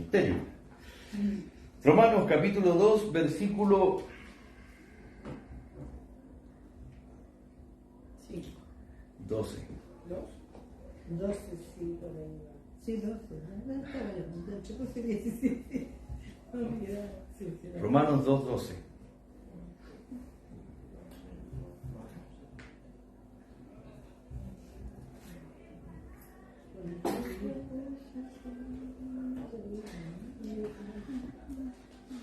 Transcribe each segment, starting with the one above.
ministerio. Romanos capítulo 2, versículo 12. 12, sí, por ahí va. Sí, 12. Yo puse 17. Romanos 2, 12.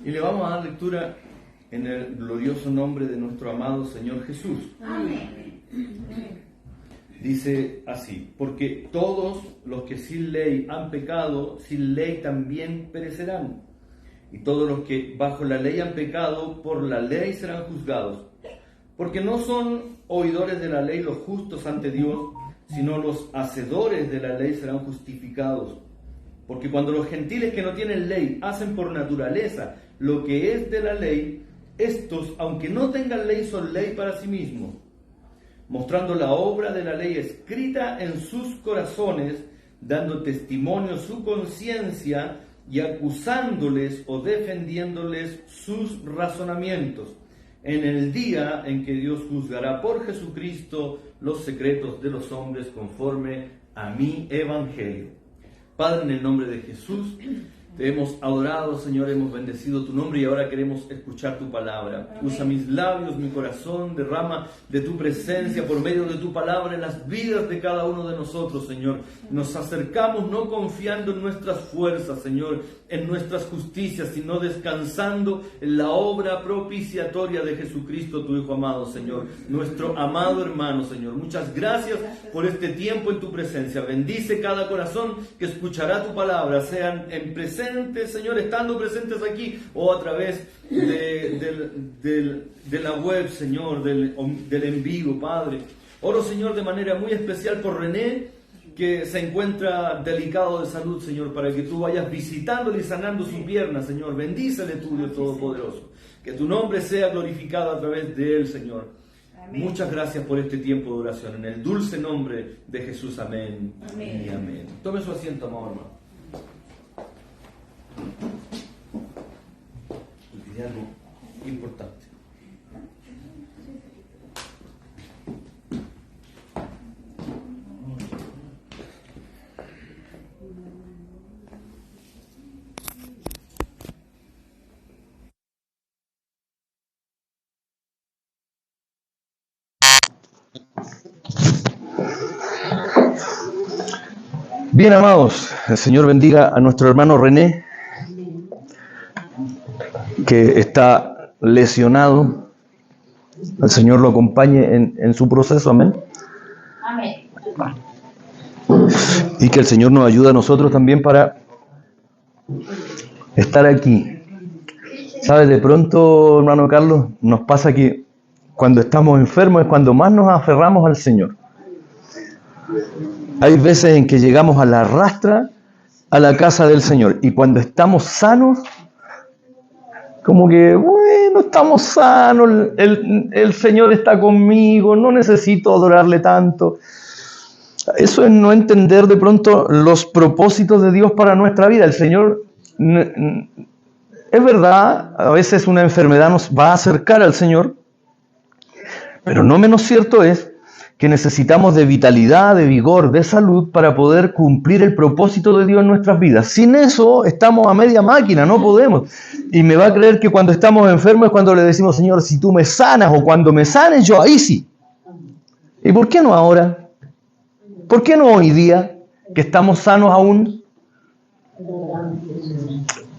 Y le vamos a dar lectura en el glorioso nombre de nuestro amado Señor Jesús. Amén. Dice así: porque todos los que sin ley han pecado, sin ley también perecerán. Y todos los que bajo la ley han pecado, por la ley serán juzgados. Porque no son oidores de la ley los justos ante Dios, sino los hacedores de la ley serán justificados. Porque cuando los gentiles que no tienen ley hacen por naturaleza lo que es de la ley, estos, aunque no tengan ley, son ley para sí mismos, mostrando la obra de la ley escrita en sus corazones, dando testimonio su conciencia y acusándoles o defendiéndoles sus razonamientos, en el día en que Dios juzgará por Jesucristo los secretos de los hombres conforme a mi evangelio. Padre, en el nombre de Jesús, te hemos adorado, Señor, hemos bendecido tu nombre y ahora queremos escuchar tu palabra. Amén. Usa mis labios, mi corazón, derrama de tu presencia por medio de tu palabra en las vidas de cada uno de nosotros, Señor. Nos acercamos no confiando en nuestras fuerzas, Señor, en nuestras justicias, sino descansando en la obra propiciatoria de Jesucristo, tu Hijo amado, Señor, nuestro amado hermano, Señor. Muchas gracias por este tiempo en tu presencia. Bendice cada corazón que escuchará tu palabra, sean en presencia, Señor, estando presentes aquí o a través de la web, Señor, del envío, Padre. Oro, Señor, de manera muy especial por René, que se encuentra delicado de salud, Señor, para que tú vayas visitándole y sanando su pierna, Señor. Bendícele tú, Dios Todopoderoso. Que tu nombre sea glorificado a través de él, Señor. Amén. Muchas gracias por este tiempo de oración. En el dulce nombre de Jesús, amén. Amén. Y amén. Tome su asiento, amado hermano. Olvidé algo importante. Bien, amados, el Señor bendiga a nuestro hermano René, que está lesionado. El Señor lo acompañe en su proceso, amén. Amén. Y que el Señor nos ayude a nosotros también para estar aquí. ¿Sabes? De pronto, hermano Carlos, nos pasa que cuando estamos enfermos es cuando más nos aferramos al Señor. Hay veces en que llegamos a la rastra a la casa del Señor, y cuando estamos sanos, como que, bueno, estamos sanos, el Señor está conmigo, no necesito adorarle tanto. Eso es no entender de pronto los propósitos de Dios para nuestra vida. El Señor, es verdad, a veces una enfermedad nos va a acercar al Señor, pero no menos cierto es que necesitamos de vitalidad, de vigor, de salud para poder cumplir el propósito de Dios en nuestras vidas. Sin eso estamos a media máquina, no podemos. Y me va a creer que cuando estamos enfermos es cuando le decimos, Señor, si tú me sanas o cuando me sanes, yo ahí sí. ¿Y por qué no ahora? ¿Por qué no hoy día que estamos sanos aún?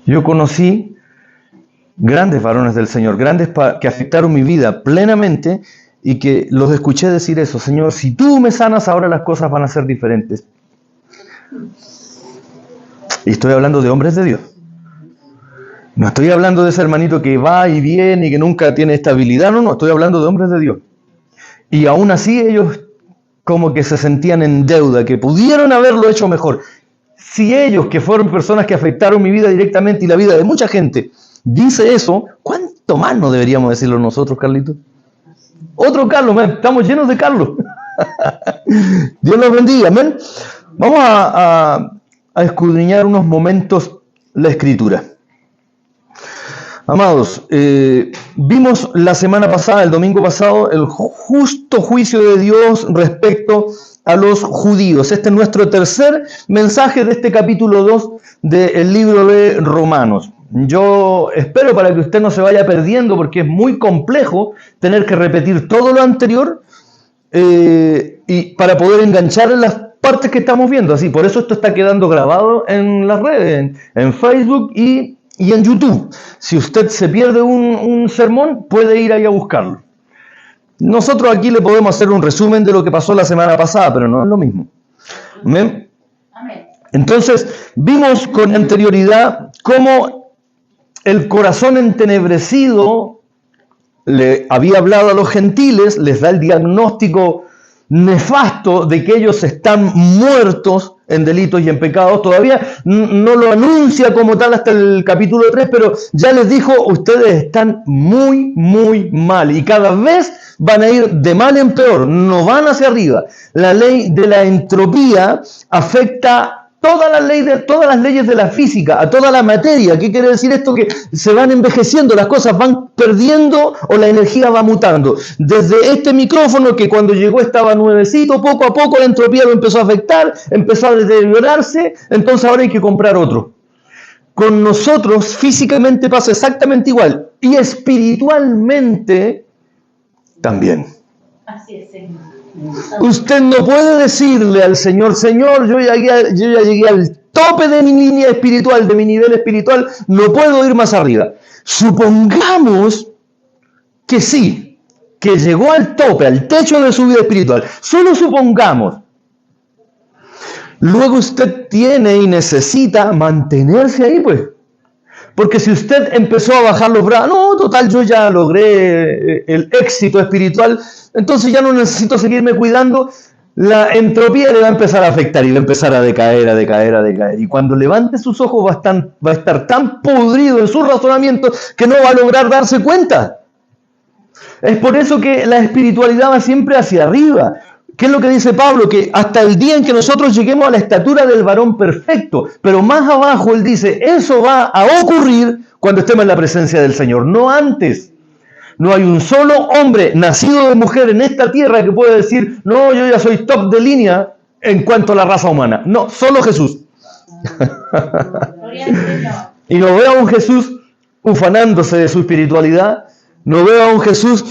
Yo conocí grandes varones del Señor, grandes que afectaron mi vida plenamente, y que los escuché decir eso: Señor, si tú me sanas, ahora las cosas van a ser diferentes. Y estoy hablando de hombres de Dios. No estoy hablando de ese hermanito que va y viene y que nunca tiene estabilidad. No, estoy hablando de hombres de Dios. Y aún así ellos como que se sentían en deuda, que pudieron haberlo hecho mejor. Si ellos, que fueron personas que afectaron mi vida directamente y la vida de mucha gente, dice eso, ¿cuánto más no deberíamos decirlo nosotros, Carlitos? Otro Carlos, man, estamos llenos de Carlos. Dios los bendiga, amén. Vamos a escudriñar unos momentos la Escritura. Amados, vimos la semana pasada, el domingo pasado, el justo juicio de Dios respecto a los judíos. Este es nuestro tercer mensaje de este capítulo 2 del libro de Romanos. Yo espero para que usted no se vaya perdiendo, porque es muy complejo tener que repetir todo lo anterior y para poder enganchar en las partes que estamos viendo. Así, por eso esto está quedando grabado en las redes, en Facebook y en YouTube. Si usted se pierde un sermón, puede ir ahí a buscarlo. Nosotros aquí le podemos hacer un resumen de lo que pasó la semana pasada, pero no es lo mismo. ¿Amén? Entonces, vimos con anterioridad cómo el corazón entenebrecido le había hablado a los gentiles, les da el diagnóstico nefasto de que ellos están muertos en delitos y en pecados. Todavía no lo anuncia como tal hasta el capítulo 3, pero ya les dijo, ustedes están muy, muy mal y cada vez van a ir de mal en peor, no van hacia arriba. La ley de la entropía afecta todas las leyes de la física, a toda la materia. ¿Qué quiere decir esto? Que se van envejeciendo, las cosas van perdiendo o la energía va mutando. Desde este micrófono que cuando llegó estaba nuevecito, poco a poco la entropía lo empezó a afectar, empezó a deteriorarse, entonces ahora hay que comprar otro. Con nosotros físicamente pasa exactamente igual y espiritualmente también. Así es, Señor. Usted no puede decirle al Señor, Señor, yo ya llegué al tope de mi línea espiritual, de mi nivel espiritual, no puedo ir más arriba. Supongamos que sí, que llegó al tope, al techo de su vida espiritual. Solo supongamos. Luego usted tiene y necesita mantenerse ahí, pues. Porque si usted empezó a bajar los brazos, no, total, yo ya logré el éxito espiritual, entonces ya no necesito seguirme cuidando, la entropía le va a empezar a afectar y va a empezar a decaer. Y cuando levante sus ojos va a estar tan podrido en su razonamiento que no va a lograr darse cuenta. Es por eso que la espiritualidad va siempre hacia arriba. ¿Qué es lo que dice Pablo? Que hasta el día en que nosotros lleguemos a la estatura del varón perfecto. Pero más abajo él dice, eso va a ocurrir cuando estemos en la presencia del Señor, no antes. No hay un solo hombre nacido de mujer en esta tierra que pueda decir, no, yo ya soy top de línea en cuanto a la raza humana. No, solo Jesús. Y no veo a un Jesús ufanándose de su espiritualidad, no veo a un Jesús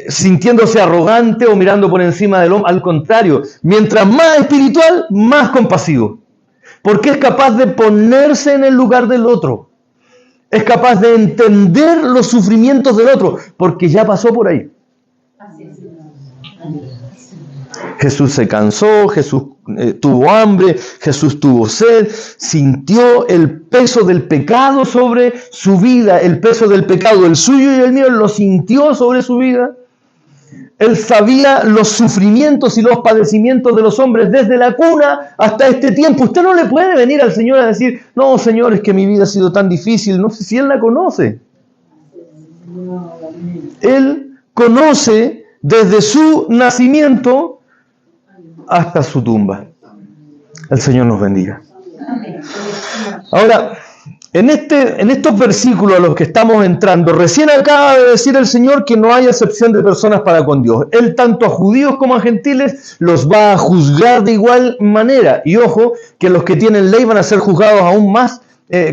sintiéndose arrogante o mirando por encima del hombre. Al contrario, mientras más espiritual, más compasivo. Porque es capaz de ponerse en el lugar del otro. Es capaz de entender los sufrimientos del otro, porque ya pasó por ahí. Jesús se cansó, Jesús tuvo hambre, Jesús tuvo sed, sintió el peso del pecado sobre su vida, el peso del pecado, el suyo y el mío, lo sintió sobre su vida. Él sabía los sufrimientos y los padecimientos de los hombres desde la cuna hasta este tiempo. Usted no le puede venir al Señor a decir, no, Señor, es que mi vida ha sido tan difícil. No sé si Él la conoce. Él conoce desde su nacimiento hasta su tumba. El Señor nos bendiga. Ahora, en estos versículos a los que estamos entrando, recién acaba de decir el Señor que no hay acepción de personas para con Dios. Él tanto a judíos como a gentiles los va a juzgar de igual manera. Y ojo, que los que tienen ley van a ser juzgados aún más,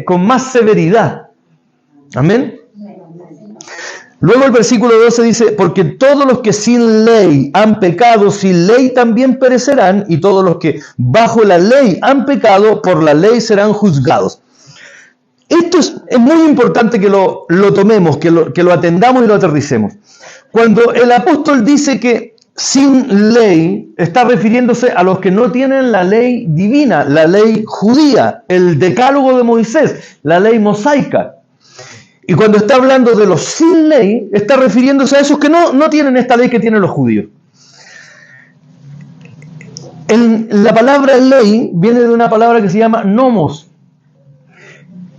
con más severidad. Amén. Luego el versículo 12 dice, porque todos los que sin ley han pecado, sin ley también perecerán, y todos los que bajo la ley han pecado, por la ley serán juzgados. Esto es muy importante que lo tomemos, que lo atendamos y lo aterricemos. Cuando el apóstol dice que sin ley, está refiriéndose a los que no tienen la ley divina, la ley judía, el decálogo de Moisés, la ley mosaica. Y cuando está hablando de los sin ley, está refiriéndose a esos que no tienen esta ley que tienen los judíos. La palabra ley viene de una palabra que se llama nomos.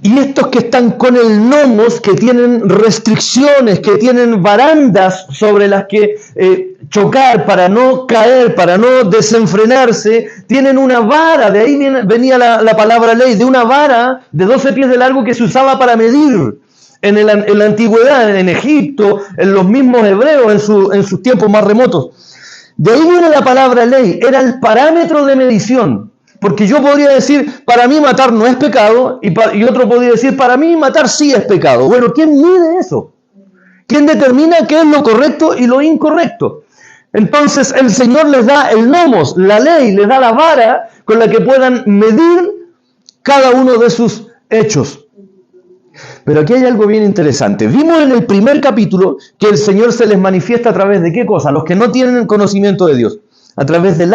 Y estos que están con el nomos, que tienen restricciones, que tienen barandas sobre las que chocar, para no caer, para no desenfrenarse, tienen una vara. De ahí venía la palabra ley, de una vara de 12 pies de largo que se usaba para medir. En la antigüedad, en Egipto, en los mismos hebreos, en sus tiempos más remotos. De ahí viene la palabra ley, era el parámetro de medición. Porque yo podría decir, para mí matar no es pecado, y otro podría decir, para mí matar sí es pecado. Bueno, ¿quién mide eso? ¿Quién determina qué es lo correcto y lo incorrecto? Entonces el Señor les da el nomos, la ley, les da la vara con la que puedan medir cada uno de sus hechos. Pero aquí hay algo bien interesante. Vimos en el primer capítulo que el Señor se les manifiesta a través de ¿qué cosa? Los que no tienen conocimiento de Dios. ¿A través de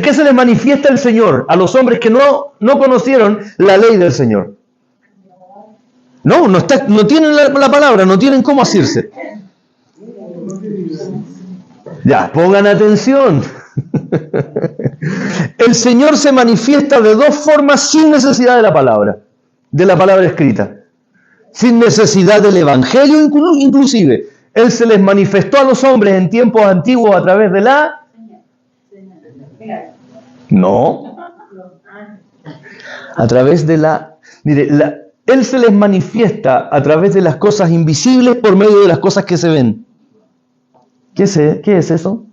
qué se les manifiesta el Señor a los hombres que no conocieron la ley del Señor? No tienen la palabra, no tienen cómo asirse. Ya, pongan atención. El Señor se manifiesta de dos formas sin necesidad de la palabra escrita, sin necesidad del Evangelio inclusive. Él se les manifestó a los hombres en tiempos antiguos a través de a través de Él se les manifiesta a través de las cosas invisibles por medio de las cosas que se ven. ¿Qué es eso?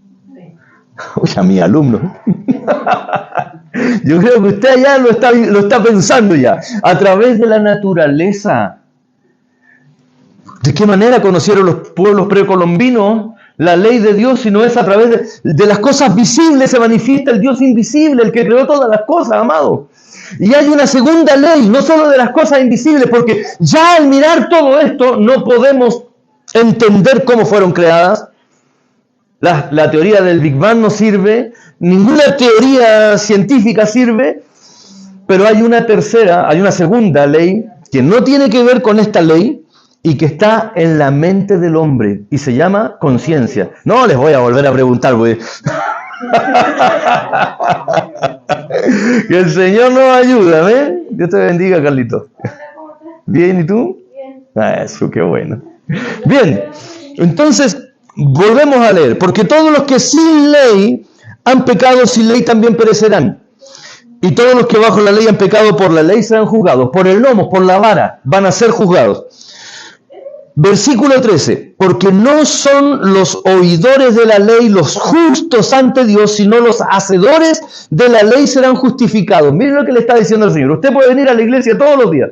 Uy, a mi alumno. Yo creo que usted ya lo está pensando ya. A través de la naturaleza. ¿De qué manera conocieron los pueblos precolombinos la ley de Dios? Si no es a través de las cosas visibles, se manifiesta el Dios invisible, el que creó todas las cosas, amado. Y hay una segunda ley, no solo de las cosas invisibles, porque ya al mirar todo esto no podemos entender cómo fueron creadas. La teoría del Big Bang no sirve, ninguna teoría científica sirve, pero hay una segunda ley que no tiene que ver con esta ley y que está en la mente del hombre y se llama conciencia. No les voy a volver a preguntar, porque que el Señor nos ayuda, ¿ven? Dios te bendiga, Carlito. Bien, ¿y tú? Bien. Eso, qué bueno. Bien, entonces volvemos a leer, porque todos los que sin ley han pecado, sin ley también perecerán. Y todos los que bajo la ley han pecado por la ley serán juzgados. Por el lomo, por la vara, van a ser juzgados. Versículo 13. Porque no son los oidores de la ley los justos ante Dios, sino los hacedores de la ley serán justificados. Miren lo que le está diciendo el Señor. Usted puede venir a la iglesia todos los días.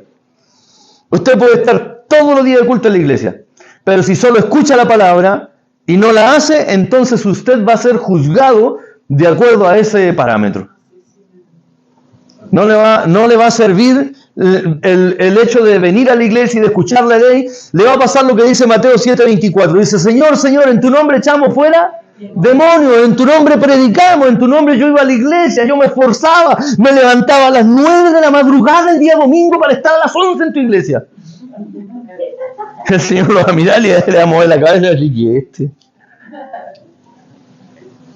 Usted puede estar todos los días de culto en la iglesia. Pero si solo escucha la palabra y no la hace, entonces usted va a ser juzgado de acuerdo a ese parámetro. No le va a servir el hecho de venir a la iglesia y de escuchar la ley. Le va a pasar lo que dice Mateo 7:24. Dice, Señor, Señor, en tu nombre echamos fuera demonios, en tu nombre predicamos, en tu nombre yo iba a la iglesia, yo me esforzaba, me levantaba a las 9 de la madrugada el día domingo para estar a las 11 en tu iglesia. El Señor lo va a mirar y le va a mover la cabeza y le va a decir,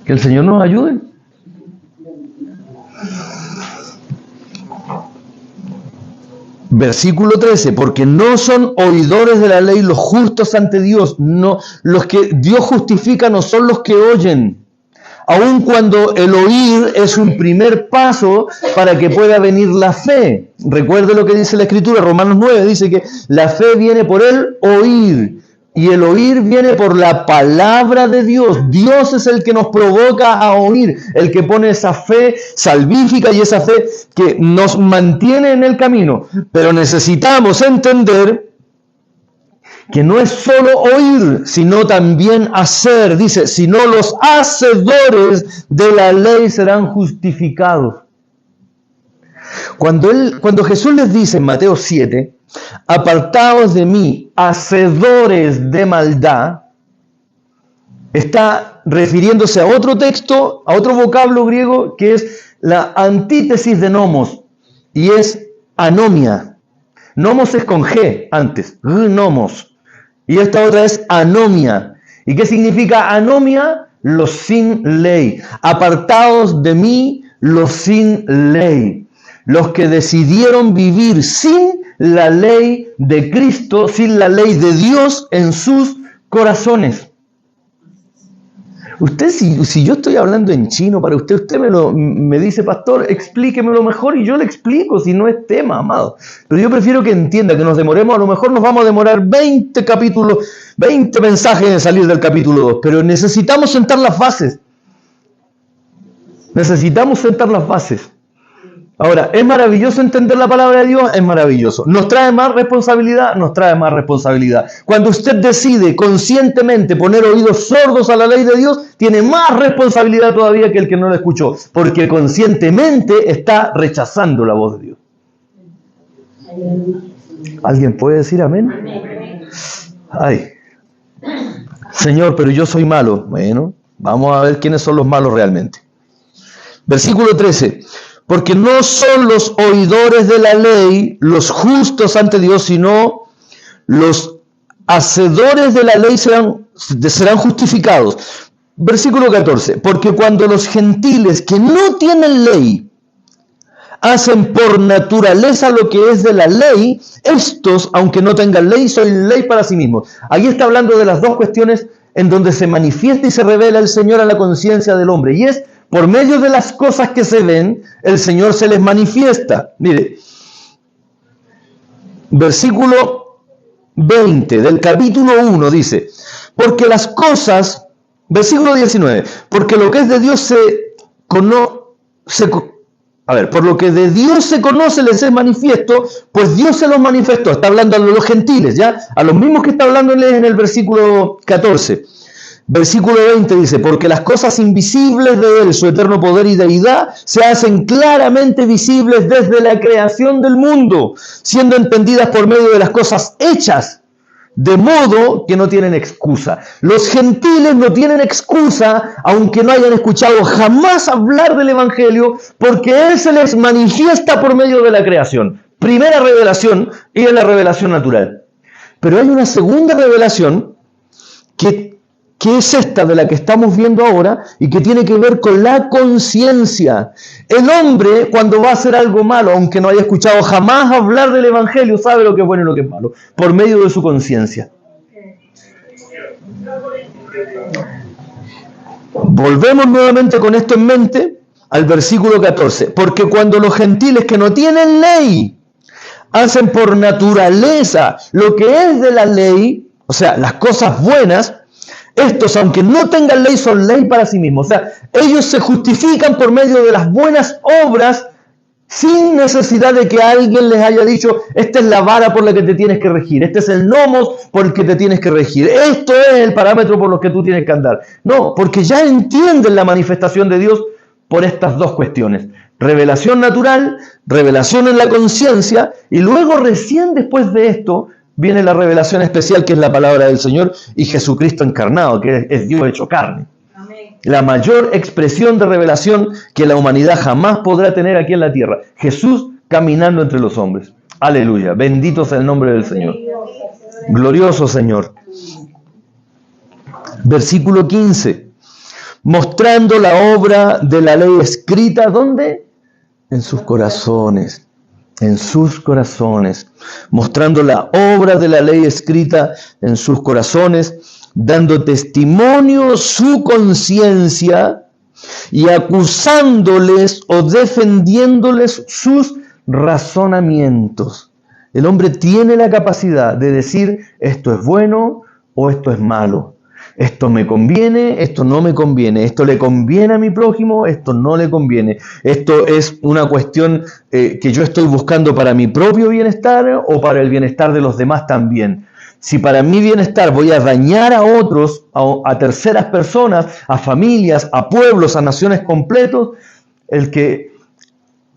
que el Señor nos ayude. Versículo 13, porque no son oidores de la ley los justos ante Dios, no, los que Dios justifica no son los que oyen, aun cuando el oír es un primer paso para que pueda venir la fe. Recuerde lo que dice la Escritura, Romanos 9, dice que la fe viene por el oír, y el oír viene por la palabra de Dios. Dios es el que nos provoca a oír, el que pone esa fe salvífica y esa fe que nos mantiene en el camino. Pero necesitamos entender que no es solo oír, sino también hacer. Dice, si no los hacedores de la ley serán justificados. Cuando Jesús les dice en Mateo 7, apartaos de mí, hacedores de maldad, está refiriéndose a otro texto, a otro vocablo griego que es la antítesis de nomos, y es anomia. Nomos es con G antes, nomos, y esta otra es anomia. ¿Y qué significa anomia? Los sin ley. Apartaos de mí, los sin ley. Los que decidieron vivir sin la ley de Cristo, sin la ley de Dios en sus corazones. Usted, si yo estoy hablando en chino para usted, me dice, pastor, explíquemelo mejor y yo le explico, si no es tema, amado. Pero yo prefiero que entienda, que nos demoremos, a lo mejor nos vamos a demorar 20 capítulos, 20 mensajes en salir del capítulo 2, pero necesitamos sentar las bases. Necesitamos sentar las bases. Ahora, ¿es maravilloso entender la palabra de Dios? Es maravilloso. ¿Nos trae más responsabilidad? Nos trae más responsabilidad. Cuando usted decide conscientemente poner oídos sordos a la ley de Dios, tiene más responsabilidad todavía que el que no la escuchó, porque conscientemente está rechazando la voz de Dios. ¿Alguien puede decir amén? Ay, Señor, pero yo soy malo. Bueno, vamos a ver quiénes son los malos realmente. Versículo 13. Porque no son los oidores de la ley los justos ante Dios, sino los hacedores de la ley serán justificados. Versículo 14. Porque cuando los gentiles que no tienen ley hacen por naturaleza lo que es de la ley, estos, aunque no tengan ley, son ley para sí mismos. Aquí está hablando de las dos cuestiones en donde se manifiesta y se revela el Señor a la conciencia del hombre. Y es por medio de las cosas que se ven, el Señor se les manifiesta. Mire, versículo 20 del capítulo 1 dice, porque las cosas, versículo 19, porque lo que es de Dios por lo que de Dios se conoce les es manifiesto, pues Dios se los manifestó. Está hablando a los gentiles, ¿ya? A los mismos que está hablándoles en el versículo 14. Versículo 20 dice, porque las cosas invisibles de Él, su eterno poder y deidad, se hacen claramente visibles desde la creación del mundo, siendo entendidas por medio de las cosas hechas, de modo que no tienen excusa. Los gentiles no tienen excusa, aunque no hayan escuchado jamás hablar del Evangelio, porque Él se les manifiesta por medio de la creación. Primera revelación, y es la revelación natural. Pero hay una segunda revelación que es esta de la que estamos viendo ahora y que tiene que ver con la conciencia. El hombre, cuando va a hacer algo malo, aunque no haya escuchado jamás hablar del Evangelio, sabe lo que es bueno y lo que es malo, por medio de su conciencia. Volvemos nuevamente con esto en mente al versículo 14. Porque cuando los gentiles que no tienen ley hacen por naturaleza lo que es de la ley, o sea, las cosas buenas, estos, aunque no tengan ley, son ley para sí mismos. O sea, ellos se justifican por medio de las buenas obras sin necesidad de que alguien les haya dicho, esta es la vara por la que te tienes que regir, este es el nomos por el que te tienes que regir, esto es el parámetro por los que tú tienes que andar. No, porque ya entienden la manifestación de Dios por estas dos cuestiones. Revelación natural, revelación en la conciencia, y luego recién después de esto viene la revelación especial, que es la palabra del Señor y Jesucristo encarnado, que es Dios hecho carne. Amén. La mayor expresión de revelación que la humanidad jamás podrá tener aquí en la tierra. Jesús caminando entre los hombres. Aleluya. Bendito sea el nombre del Señor. Glorioso Señor. Versículo 15. Mostrando la obra de la ley escrita, ¿dónde? En sus corazones. En sus corazones, mostrando la obra de la ley escrita en sus corazones, dando testimonio su conciencia y acusándoles o defendiéndoles sus razonamientos. El hombre tiene la capacidad de decir esto es bueno o esto es malo. Esto me conviene, esto no me conviene, esto le conviene a mi prójimo, esto no le conviene. Esto es una cuestión que yo estoy buscando para mi propio bienestar o para el bienestar de los demás también. Si para mi bienestar voy a dañar a otros, a terceras personas, a familias, a pueblos, a naciones completos,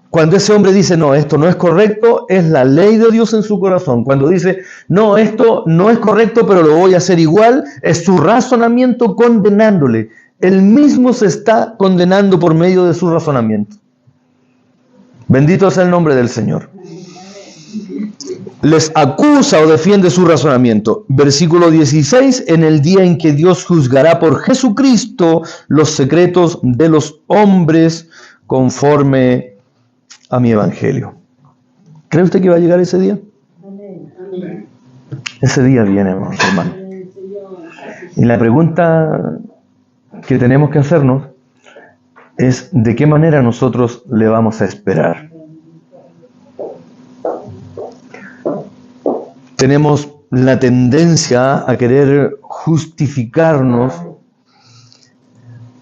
cuando ese hombre dice, no, esto no es correcto, es la ley de Dios en su corazón. Cuando dice, no, esto no es correcto, pero lo voy a hacer igual, es su razonamiento condenándole. Él mismo se está condenando por medio de su razonamiento. Bendito sea el nombre del Señor. Les acusa o defiende su razonamiento. Versículo 16, en el día en que Dios juzgará por Jesucristo los secretos de los hombres conforme a mi evangelio. ¿Cree usted que va a llegar ese día? Amén. Ese día viene, hermano. Y la pregunta que tenemos que hacernos es ¿de qué manera nosotros le vamos a esperar? Tenemos la tendencia a querer justificarnos,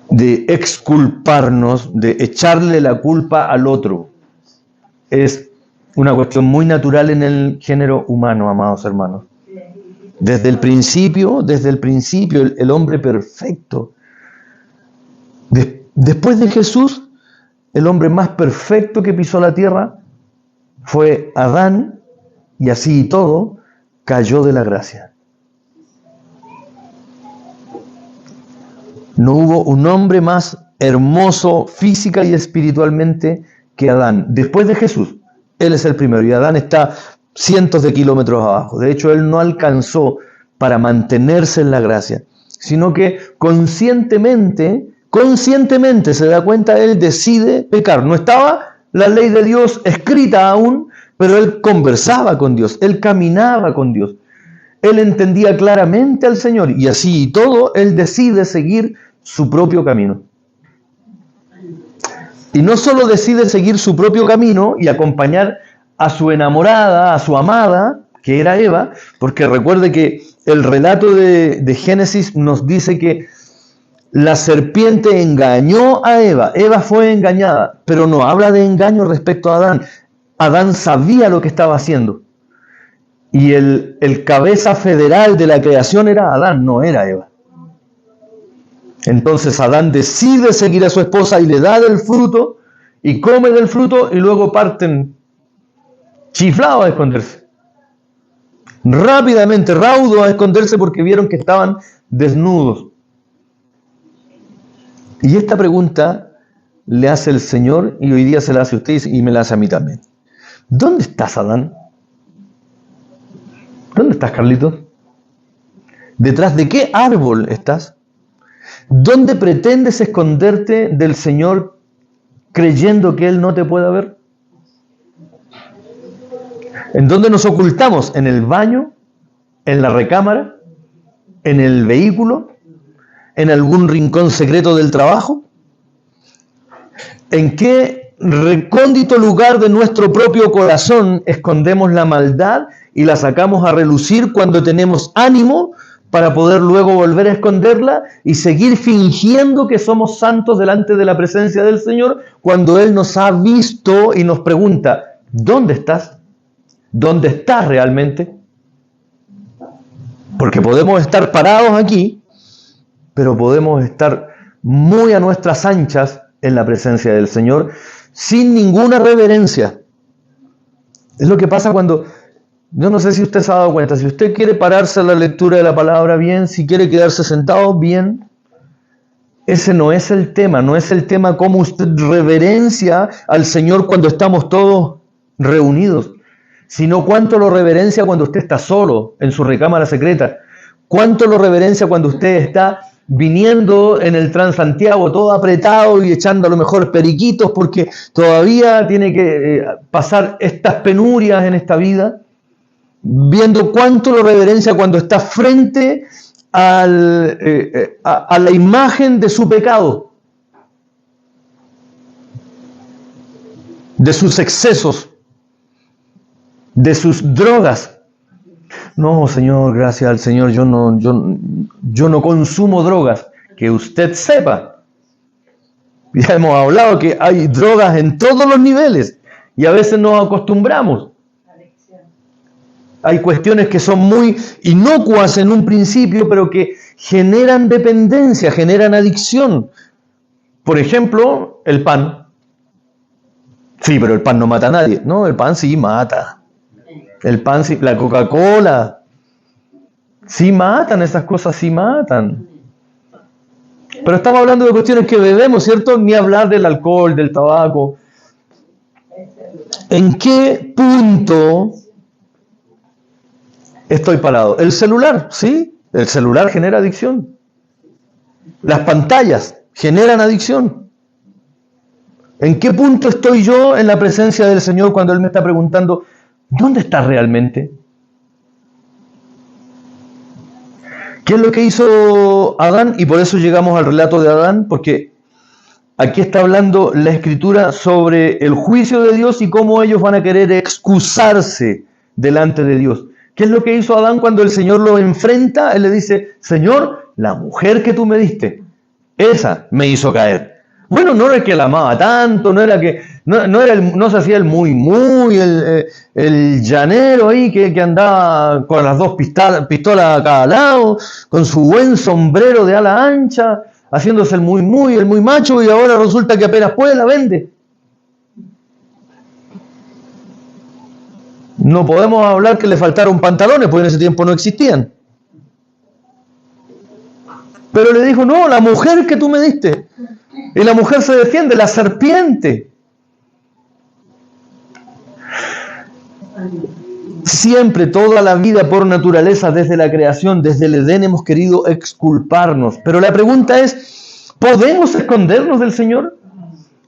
de exculparnos, de echarle la culpa al otro. Es una cuestión muy natural en el género humano, amados hermanos. Desde el principio, el hombre perfecto. Después de Jesús, el hombre más perfecto que pisó la tierra fue Adán, y así y todo, cayó de la gracia. No hubo un hombre más hermoso física y espiritualmente que Adán. Después de Jesús, él es el primero y Adán está cientos de kilómetros abajo. De hecho, él no alcanzó para mantenerse en la gracia, sino que conscientemente se da cuenta, él decide pecar. No estaba la ley de Dios escrita aún, pero él conversaba con Dios, él caminaba con Dios. Él entendía claramente al Señor y así y todo, él decide seguir su propio camino. Y no solo decide seguir su propio camino y acompañar a su enamorada, a su amada, que era Eva, porque recuerde que el relato de Génesis nos dice que la serpiente engañó a Eva, Eva fue engañada, pero no habla de engaño respecto a Adán. Adán sabía lo que estaba haciendo. Y el cabeza federal de la creación era Adán, no era Eva. Entonces Adán decide seguir a su esposa y le da del fruto, y come del fruto, y luego parten chiflados a esconderse. Rápidamente, raudos a esconderse porque vieron que estaban desnudos. Y esta pregunta le hace el Señor, y hoy día se la hace a usted y me la hace a mí también. ¿Dónde estás, Adán? ¿Dónde estás, Carlitos? ¿Detrás de qué árbol estás? ¿Dónde pretendes esconderte del Señor creyendo que Él no te pueda ver? ¿En dónde nos ocultamos? ¿En el baño? ¿En la recámara? ¿En el vehículo? ¿En algún rincón secreto del trabajo? ¿En qué recóndito lugar de nuestro propio corazón escondemos la maldad y la sacamos a relucir cuando tenemos ánimo para poder luego volver a esconderla y seguir fingiendo que somos santos delante de la presencia del Señor cuando Él nos ha visto y nos pregunta, ¿dónde estás? ¿Dónde estás realmente? Porque podemos estar parados aquí, pero podemos estar muy a nuestras anchas en la presencia del Señor sin ninguna reverencia. Es lo que pasa cuando, yo no sé si usted se ha dado cuenta, si usted quiere pararse a la lectura de la palabra, bien, si quiere quedarse sentado, bien. Ese no es el tema, no es el tema cómo usted reverencia al Señor cuando estamos todos reunidos, sino cuánto lo reverencia cuando usted está solo en su recámara secreta, cuánto lo reverencia cuando usted está viniendo en el Transantiago todo apretado y echando a lo mejor periquitos porque todavía tiene que pasar estas penurias en esta vida, viendo cuánto lo reverencia cuando está frente a la imagen de su pecado, de sus excesos, de sus drogas. No, Señor, gracias al Señor, yo no consumo drogas, que usted sepa. Ya hemos hablado que hay drogas en todos los niveles y a veces nos acostumbramos. Hay cuestiones que son muy inocuas en un principio, pero que generan dependencia, generan adicción. Por ejemplo, el pan. Sí, pero el pan no mata a nadie. No, el pan sí mata. El pan sí, la Coca-Cola. Sí matan, esas cosas sí matan. Pero estamos hablando de cuestiones que bebemos, ¿cierto? Ni hablar del alcohol, del tabaco. ¿En qué punto estoy parado? El celular, ¿sí? El celular genera adicción. Las pantallas generan adicción. ¿En qué punto estoy yo en la presencia del Señor cuando Él me está preguntando, ¿dónde estás realmente? ¿Qué es lo que hizo Adán? Y por eso llegamos al relato de Adán, porque aquí está hablando la Escritura sobre el juicio de Dios y cómo ellos van a querer excusarse delante de Dios. ¿Qué es lo que hizo Adán cuando el Señor lo enfrenta? Él le dice, Señor, la mujer que tú me diste, esa me hizo caer. Bueno, no era que la amaba tanto, no era que no se hacía el el llanero ahí que andaba con las dos pistolas a cada lado, con su buen sombrero de ala ancha, haciéndose el muy macho, y ahora resulta que apenas puede la vende. No podemos hablar que le faltaron pantalones, porque en ese tiempo no existían. Pero le dijo, no, la mujer que tú me diste. Y la mujer se defiende, la serpiente. Siempre, toda la vida por naturaleza, desde la creación, desde el Edén, hemos querido exculparnos. Pero la pregunta es, ¿podemos escondernos del Señor?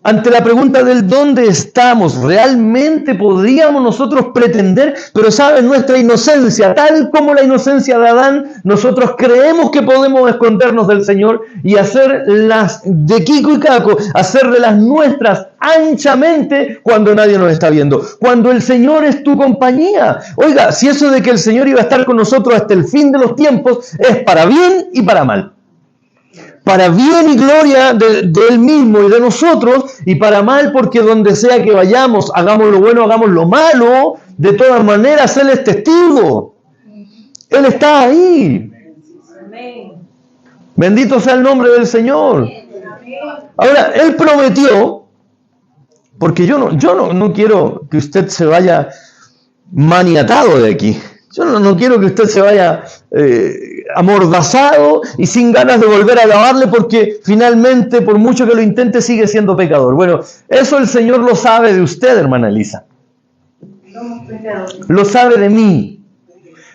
Ante la pregunta del dónde estamos, ¿realmente podríamos nosotros pretender? Pero saben, nuestra inocencia, tal como la inocencia de Adán, nosotros creemos que podemos escondernos del Señor y hacer las de Kiko y Caco, hacer de las nuestras anchamente cuando nadie nos está viendo. Cuando el Señor es tu compañía. Oiga, si eso de que el Señor iba a estar con nosotros hasta el fin de los tiempos es para bien y para mal. Para bien y gloria de Él mismo y de nosotros, y para mal porque donde sea que vayamos, hagamos lo bueno, hagamos lo malo, de todas maneras Él es testigo. Él está ahí. Bendito sea el nombre del Señor. Ahora, Él prometió, porque yo no quiero que usted se vaya maniatado de aquí. Yo no quiero que usted se vaya amordazado y sin ganas de volver a alabarle, porque finalmente, por mucho que lo intente, sigue siendo pecador. Bueno, eso el Señor lo sabe de usted, hermana Elisa. Lo sabe de mí.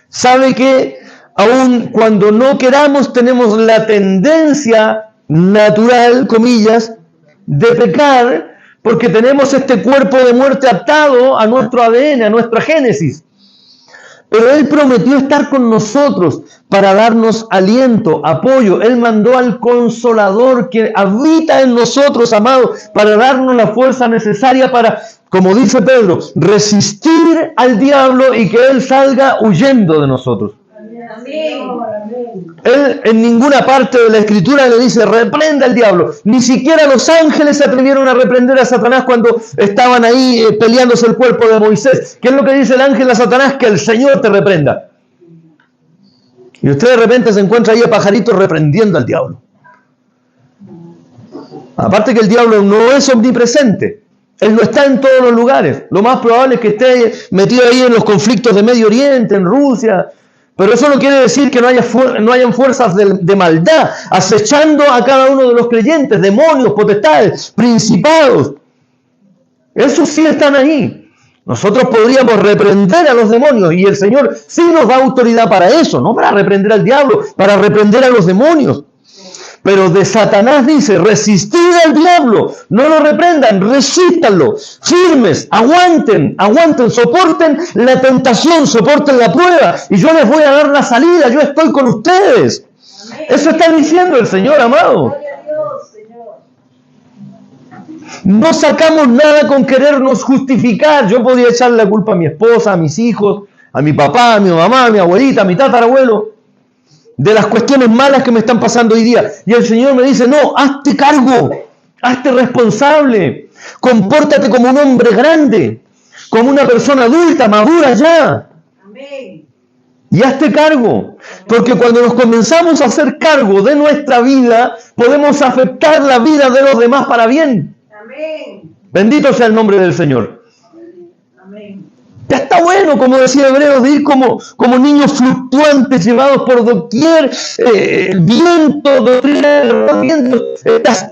Sabe que aun cuando no queramos, tenemos la tendencia natural, comillas, de pecar, porque tenemos este cuerpo de muerte atado a nuestro ADN, a nuestra génesis. Pero Él prometió estar con nosotros para darnos aliento, apoyo. Él mandó al Consolador que habita en nosotros, amados, para darnos la fuerza necesaria para, como dice Pedro, resistir al diablo y que Él salga huyendo de nosotros. Él en ninguna parte de la Escritura le dice reprenda al diablo. Ni siquiera los ángeles se atrevieron a reprender a Satanás cuando estaban ahí peleándose el cuerpo de Moisés. ¿Qué es lo que dice el ángel a Satanás? Que el Señor te reprenda. Y usted de repente se encuentra ahí a pajaritos reprendiendo al diablo. Aparte que el diablo no es omnipresente. Él no está en todos los lugares. Lo más probable es que esté metido ahí en los conflictos de Medio Oriente, en Rusia. Pero eso no quiere decir que no hayan fuerzas de maldad acechando a cada uno de los creyentes, demonios, potestades, principados. Esos sí están ahí. Nosotros podríamos reprender a los demonios y el Señor sí nos da autoridad para eso, no para reprender al diablo, para reprender a los demonios. Pero de Satanás dice, resistid al diablo, no lo reprendan, resístanlo, firmes, aguanten, soporten la tentación, soporten la prueba, y yo les voy a dar la salida, yo estoy con ustedes. Amén. Eso está diciendo el Señor, amado. No sacamos nada con querernos justificar. Yo podía echarle la culpa a mi esposa, a mis hijos, a mi papá, a mi mamá, a mi abuelita, a mi tatarabuelo, de las cuestiones malas que me están pasando hoy día. Y el Señor me dice, no, hazte cargo, hazte responsable, compórtate como un hombre grande, como una persona adulta, madura ya. Amén. Y hazte cargo, porque cuando nos comenzamos a hacer cargo de nuestra vida, podemos afectar la vida de los demás para bien. Amén. Bendito sea el nombre del Señor. Amén. Ya está bueno, como decía Hebreos, de ir como niños fluctuantes llevados por doquier, el viento, estas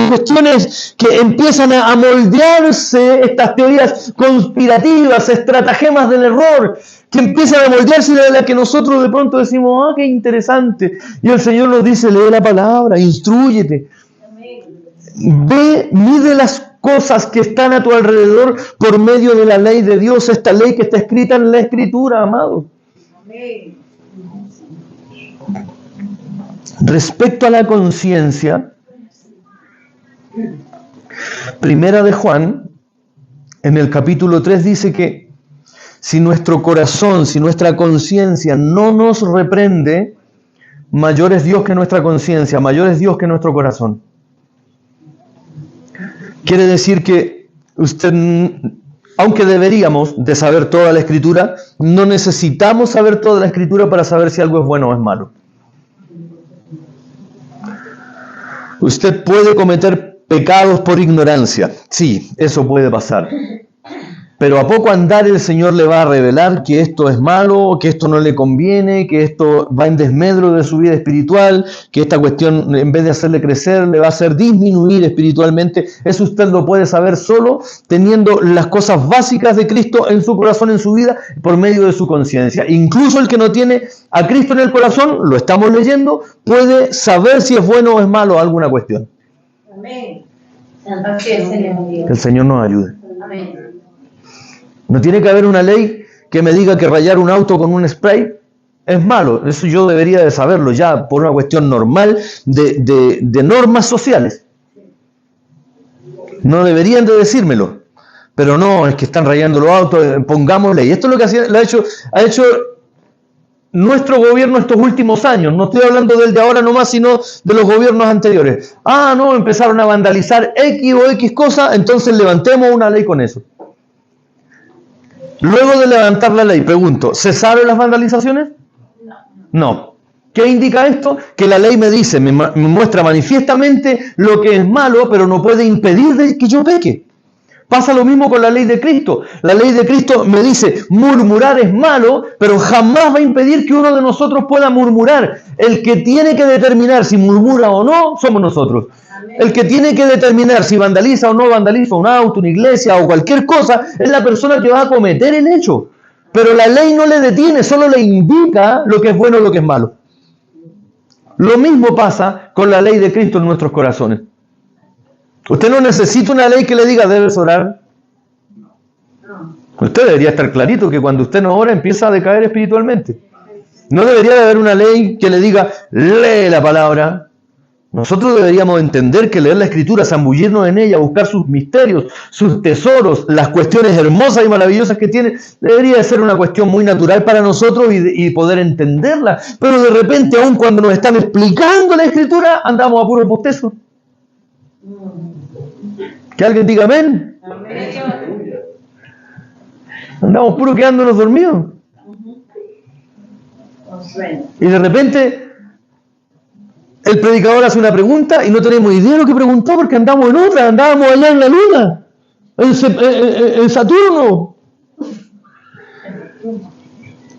cuestiones que empiezan a moldearse, estas teorías conspirativas, estratagemas del error, que empiezan a moldearse de la que nosotros de pronto decimos, qué interesante. Y el Señor nos dice, lee la palabra, instrúyete. Ve, mide las cosas que están a tu alrededor por medio de la ley de Dios, esta ley que está escrita en la Escritura, amado. Amén. Respecto a la conciencia, Primera de Juan, en el capítulo 3 dice que si nuestro corazón, si nuestra conciencia no nos reprende, mayor es Dios que nuestra conciencia, mayor es Dios que nuestro corazón. Quiere decir que usted, aunque deberíamos de saber toda la Escritura, no necesitamos saber toda la Escritura para saber si algo es bueno o es malo. Usted puede cometer pecados por ignorancia. Sí, eso puede pasar. Pero a poco andar el Señor le va a revelar que esto es malo, que esto no le conviene, que esto va en desmedro de su vida espiritual, que esta cuestión, en vez de hacerle crecer, le va a hacer disminuir espiritualmente. Eso usted lo puede saber solo teniendo las cosas básicas de Cristo en su corazón, en su vida, por medio de su conciencia. Incluso el que no tiene a Cristo en el corazón, lo estamos leyendo, puede saber si es bueno o es malo alguna cuestión. Amén. Que el Señor nos ayude. Amén. No tiene que haber una ley que me diga que rayar un auto con un spray es malo. Eso yo debería de saberlo ya por una cuestión normal de normas sociales. No deberían de decírmelo. Pero no, es que están rayando los autos, pongamos ley. Esto es lo que ha hecho nuestro gobierno estos últimos años. No estoy hablando del de ahora nomás, sino de los gobiernos anteriores. Ah, no, empezaron a vandalizar X o X cosa, entonces levantemos una ley con eso. Luego de levantar la ley, pregunto, ¿cesaron las vandalizaciones? No. ¿Qué indica esto? Que la ley me dice, me muestra manifiestamente lo que es malo, pero no puede impedir que yo peque. Pasa lo mismo con la ley de Cristo. La ley de Cristo me dice, murmurar es malo, pero jamás va a impedir que uno de nosotros pueda murmurar. El que tiene que determinar si murmura o no, somos nosotros. El que tiene que determinar si vandaliza o no vandaliza un auto, una iglesia o cualquier cosa, es la persona que va a cometer el hecho. Pero la ley no le detiene, solo le indica lo que es bueno y lo que es malo. Lo mismo pasa con la ley de Cristo en nuestros corazones. Usted no necesita una ley que le diga, debes orar. Usted debería estar clarito que cuando usted no ora empieza a decaer espiritualmente. No debería de haber una ley que le diga, lee la palabra. Nosotros deberíamos entender que leer la Escritura, zambullirnos en ella, buscar sus misterios, sus tesoros, las cuestiones hermosas y maravillosas que tiene, debería de ser una cuestión muy natural para nosotros y poder entenderla. Pero de repente, aun cuando nos están explicando la Escritura, andamos a puro postezo. Que alguien diga amén. Andamos puro quedándonos dormidos. Y de repente el predicador hace una pregunta y no tenemos idea de lo que preguntó porque andamos en otra, andábamos allá en la luna, en Saturno.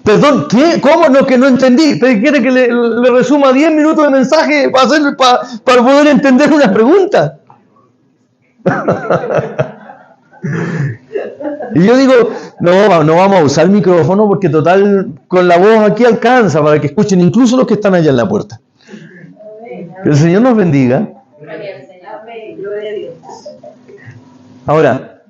Perdón, ¿qué? ¿Cómo? No, que no entendí. ¿Quiere que le resuma 10 minutos de mensaje para poder entender una pregunta? Y yo digo, no vamos a usar el micrófono porque total con la voz aquí alcanza para que escuchen incluso los que están allá en la puerta. Que el Señor nos bendiga. Ahora,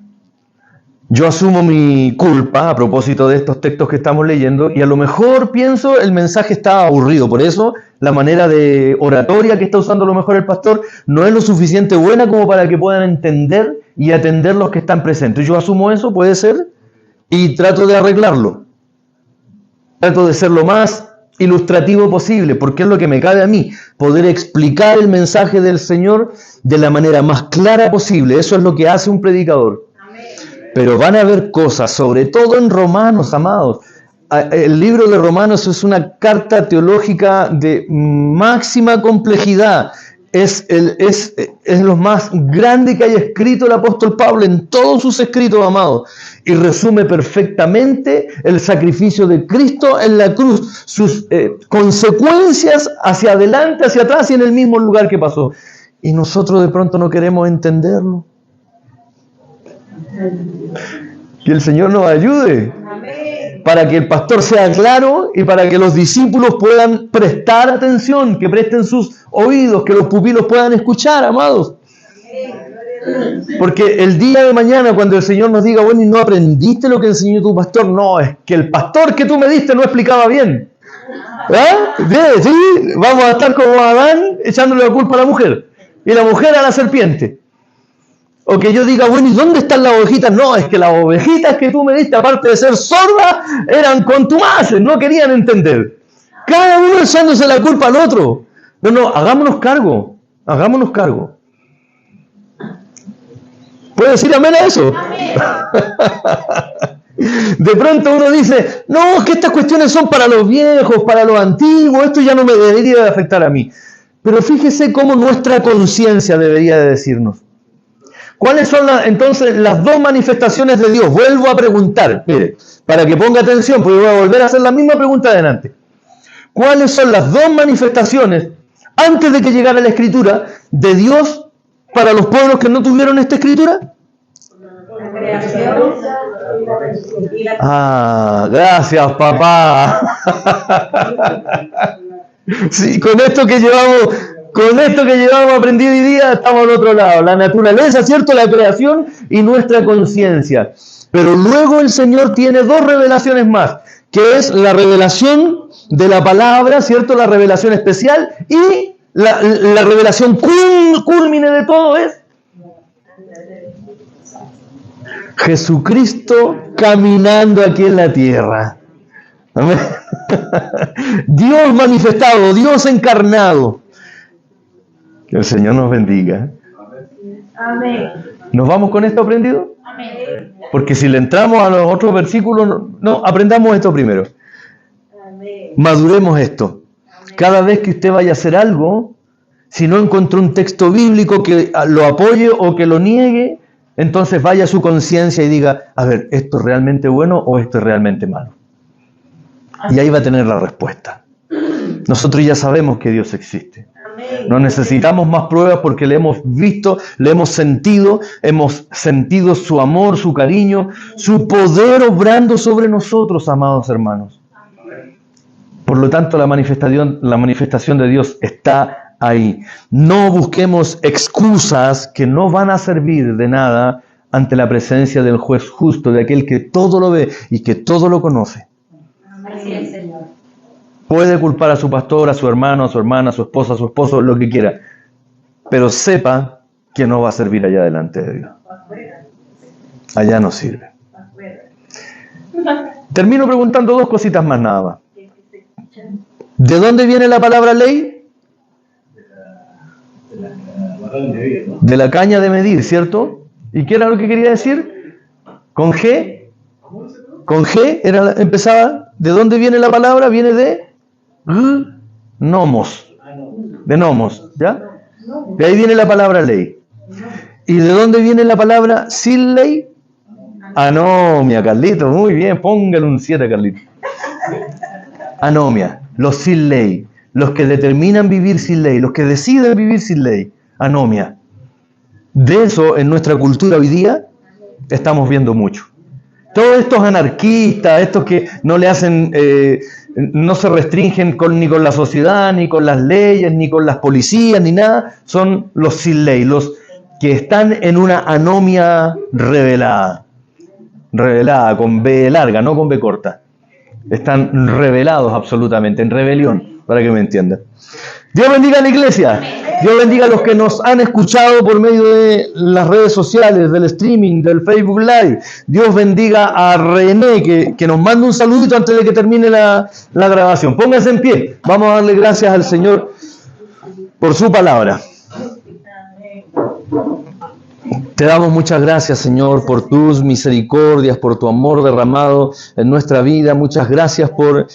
yo asumo mi culpa a propósito de estos textos que estamos leyendo y a lo mejor pienso el mensaje está aburrido. Por eso la manera de oratoria que está usando a lo mejor el pastor no es lo suficiente buena como para que puedan entender y atender los que están presentes. Yo asumo eso, puede ser, y trato de arreglarlo. Trato de ser lo más ilustrativo posible, porque es lo que me cabe a mí, poder explicar el mensaje del Señor de la manera más clara posible. Eso es lo que hace un predicador. Pero van a haber cosas, sobre todo en Romanos, amados. El libro de Romanos es una carta teológica de máxima complejidad. Es lo más grande que haya escrito el apóstol Pablo en todos sus escritos, amados. Y resume perfectamente el sacrificio de Cristo en la cruz, sus consecuencias hacia adelante, hacia atrás y en el mismo lugar que pasó. Y nosotros de pronto no queremos entenderlo. Que el Señor nos ayude para que el pastor sea claro y para que los discípulos puedan prestar atención, que presten sus oídos, que los pupilos puedan escuchar, amados. Porque el día de mañana cuando el Señor nos diga, bueno, ¿y no aprendiste lo que enseñó tu pastor? No, es que el pastor que tú me diste no explicaba bien. ¿Ah? Sí, vamos a estar como Adán echándole la culpa a la mujer y la mujer a la serpiente. O que yo diga, bueno, ¿y dónde están las ovejitas? No, es que las ovejitas que tú me diste, aparte de ser sordas, eran contumaces, no querían entender. Cada uno echándose la culpa al otro. No, hagámonos cargo, hagámonos cargo. ¿Puede decir amén a eso? Amén. De pronto uno dice, no, es que estas cuestiones son para los viejos, para los antiguos, esto ya no me debería de afectar a mí. Pero fíjese cómo nuestra conciencia debería de decirnos. ¿Cuáles son entonces las dos manifestaciones de Dios? Vuelvo a preguntar, mire, para que ponga atención, porque voy a volver a hacer la misma pregunta de delante. ¿Cuáles son las dos manifestaciones, antes de que llegara la Escritura, de Dios para los pueblos que no tuvieron esta Escritura? La creación. Ah, gracias, papá. Sí, con esto que llevamos aprendido hoy día, estamos al otro lado. La naturaleza, ¿cierto? La creación y nuestra conciencia. Pero luego el Señor tiene dos revelaciones más, que es la revelación de la palabra, ¿cierto? La revelación especial y la revelación culmine de todo es Jesucristo caminando aquí en la tierra. Amén. Dios manifestado, Dios encarnado. Que el Señor nos bendiga. Amén. ¿Nos vamos con esto aprendido? Amén. Porque si le entramos a los otros versículos, no, aprendamos esto primero. Amén. Maduremos esto. Cada vez que usted vaya a hacer algo, si no encontró un texto bíblico que lo apoye o que lo niegue, entonces vaya a su conciencia y diga, a ver, ¿esto es realmente bueno o esto es realmente malo? Y ahí va a tener la respuesta. Nosotros ya sabemos que Dios existe. No necesitamos más pruebas porque le hemos visto, le hemos sentido su amor, su cariño, su poder obrando sobre nosotros, amados hermanos. Por lo tanto, la manifestación de Dios está ahí. No busquemos excusas que no van a servir de nada ante la presencia del juez justo, de aquel que todo lo ve y que todo lo conoce. Así es, Señor. Puede culpar a su pastor, a su hermano, a su hermana, a su esposa, a su esposo, lo que quiera. Pero sepa que no va a servir allá delante de Dios. Allá no sirve. Termino preguntando dos cositas más nada más. ¿De dónde viene la palabra ley? De la caña de medir, ¿cierto? ¿Y qué era lo que quería decir? ¿Con G? ¿Con G empezaba? ¿De dónde viene la palabra? Viene de nomos. De nomos, ¿ya? De ahí viene la palabra ley. ¿Y de dónde viene la palabra sin ley? Anomia, Carlito. Muy bien, póngale un 7, Carlito. Anomia. Los sin ley, los que determinan vivir sin ley, los que deciden vivir sin ley, anomia. De eso en nuestra cultura hoy día estamos viendo mucho. Todos estos anarquistas, estos que no le hacen, no se restringen ni con la sociedad, ni con las leyes, ni con las policías, ni nada, son los sin ley, los que están en una anomia revelada con B larga, no con B corta. Están revelados absolutamente, en rebelión, para que me entiendan. Dios bendiga a la iglesia. Dios bendiga a los que nos han escuchado por medio de las redes sociales, del streaming, del Facebook Live. Dios bendiga a René, que nos manda un saludito antes de que termine la grabación. Pónganse en pie. Vamos a darle gracias al Señor por su palabra. Te damos muchas gracias, Señor, por tus misericordias, por tu amor derramado en nuestra vida. Muchas gracias por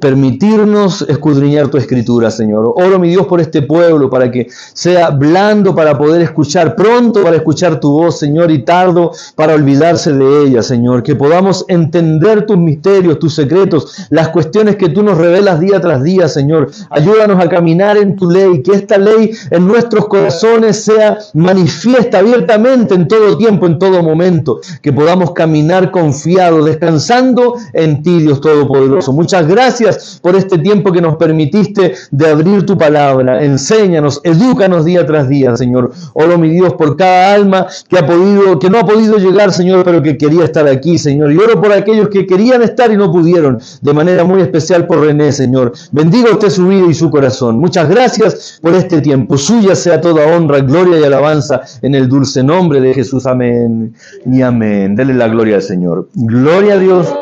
permitirnos escudriñar tu Escritura, Señor. Oro, mi Dios, por este pueblo, para que sea blando para poder escuchar, pronto para escuchar tu voz, Señor, y tardo para olvidarse de ella, Señor. Que podamos entender tus misterios, tus secretos, las cuestiones que tú nos revelas día tras día, Señor. Ayúdanos a caminar en tu ley, que esta ley en nuestros corazones sea manifiesta abiertamente instante, en todo tiempo, en todo momento, que podamos caminar confiados, descansando en ti, Dios Todopoderoso. Muchas gracias por este tiempo que nos permitiste de abrir tu palabra. Enséñanos, edúcanos día tras día, Señor. Oro, mi Dios, por cada alma que no ha podido llegar, Señor, pero que quería estar aquí, Señor. Y oro por aquellos que querían estar y no pudieron, de manera muy especial por René, Señor. Bendiga usted su vida y su corazón. Muchas gracias por este tiempo. Suya sea toda honra, gloria y alabanza en el dulce nombre de Jesús. Amén y amén. Dele la gloria al Señor. Gloria a Dios,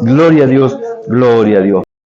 gloria a Dios, gloria a Dios.